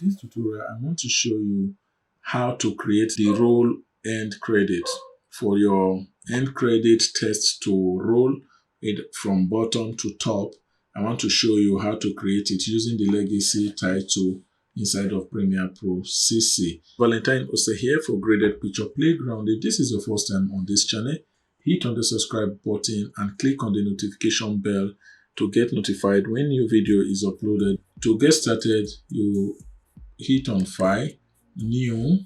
In this tutorial, I want to show you how to create the roll end credit for your end credit text to roll it from bottom to top. I want to show you how to create it using the legacy title inside of Premiere Pro CC. Valentine also here for Graded Picture Playground. If this is your first time on this channel, hit on the subscribe button and click on the notification bell to get notified when new video is uploaded. To get started, you hit on File, New,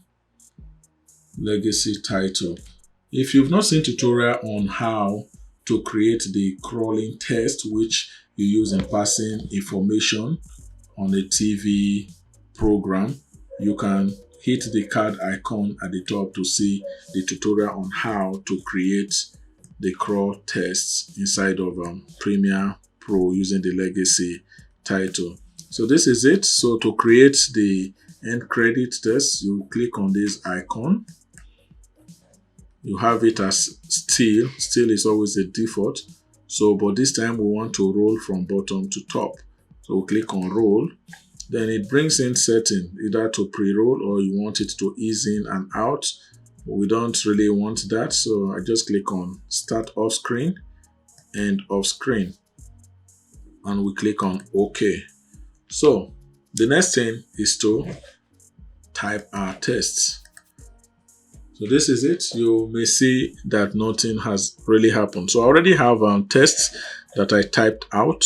Legacy Title. If you've not seen tutorial on how to create the crawling text which you use in passing information on a TV program, you can hit the card icon at the top to see the tutorial on how to create the crawl text inside of Premiere Pro using the legacy title. So this is it. So to create the end credit text, you click on this icon. You have it as still. Still is always the default. So, but this time we want to roll from bottom to top. So we click on roll. Then it brings in setting, either to pre-roll or you want it to ease in and out. We don't really want that. So I just click on start off screen and off screen. And we click on OK. So the next thing is to type our text. So this is it. You may see that nothing has really happened. So I already have text that I typed out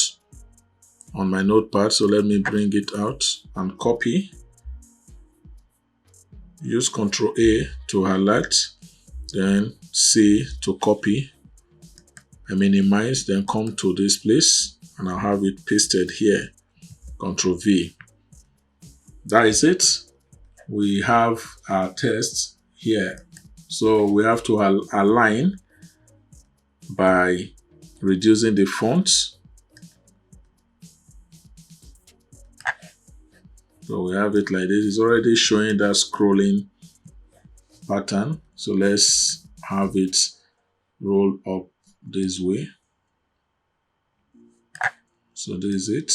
on my notepad. So let me bring it out and copy. Use Ctrl A to highlight, then C to copy. I minimize, then come to this place and I'll have it pasted here. Ctrl V. That is it. We have our text here. So we have to align by reducing the font. So we have it like this. It's already showing that scrolling pattern. So let's have it roll up this way. So this is it.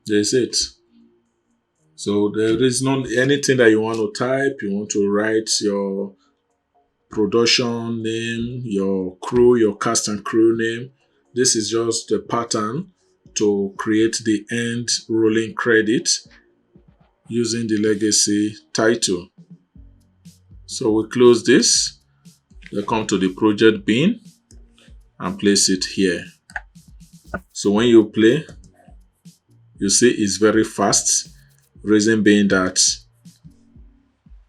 That's it. So there is not anything that you want to type. You want to write your production name, your crew, your cast and crew name. This is just the pattern to create the end rolling credit using the legacy title. So we close this. We come to the project bin and place it here. So when you play, you see it's very fast, reason being that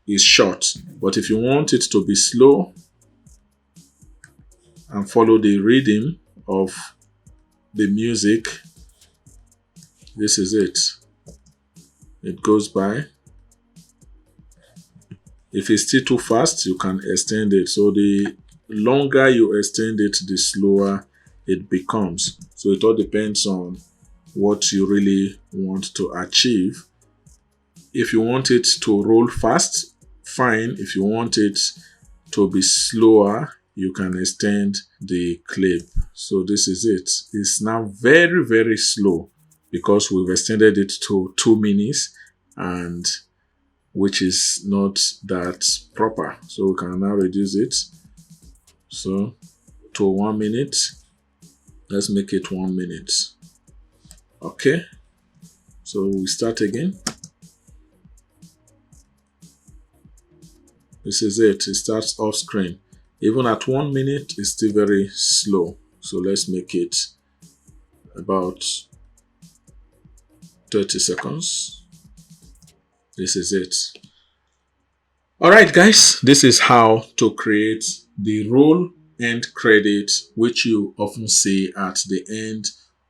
it's short. But if you want it to be slow and follow the rhythm of the music, this is it. It goes by. If it's still too fast, you can extend it. So the longer you extend it, the slower it becomes. So it all depends on what you really want to achieve. If you want it to roll fast, fine. If you want it to be slower, you can extend the clip. So this is it. It's now very, very slow because we've extended it to 2 minutes, and which is not that proper. So we can now reduce it. So to 1 minute. Let's make it 1 minute. Okay. So we start again. This is it. It starts off screen. Even at 1 minute, it's still very slow. So let's make it about 30 seconds. This is it. All right, guys. This is how to create the roll end credit, which you often see at the end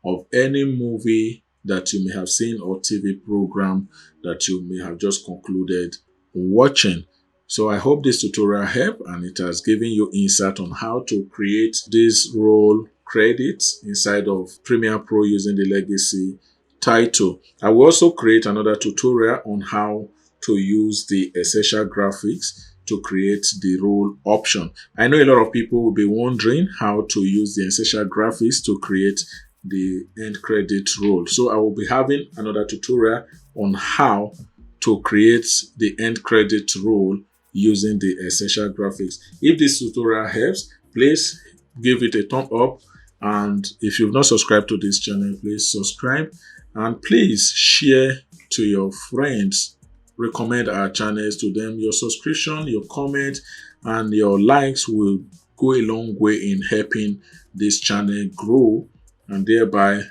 of any movie that you may have seen or TV program that you may have just concluded watching. So I hope this tutorial helped and it has given you insight on how to create this roll credits inside of Premiere Pro using the legacy title. I will also create another tutorial on how to use the essential graphics to create the role option. I know a lot of people will be wondering how to use the essential graphics to create the end credit role. So I will be having another tutorial on how to create the end credit role using the essential graphics. If this tutorial helps, please give it a thumb up, and if you've not subscribed to this channel, please subscribe, and please share to your friends. Recommend our channels to them. Your subscription, your comment, and your likes will go a long way in helping this channel grow and thereby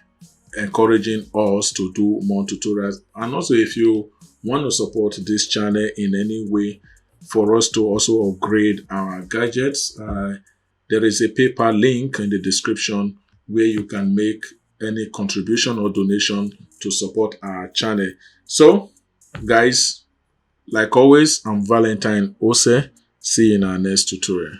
encouraging us to do more tutorials. And also, if you want to support this channel in any way for us to also upgrade our gadgets, there is a PayPal link in the description where you can make any contribution or donation to support our channel. So, guys, like always, I'm Valentine Ose. See you in our next tutorial.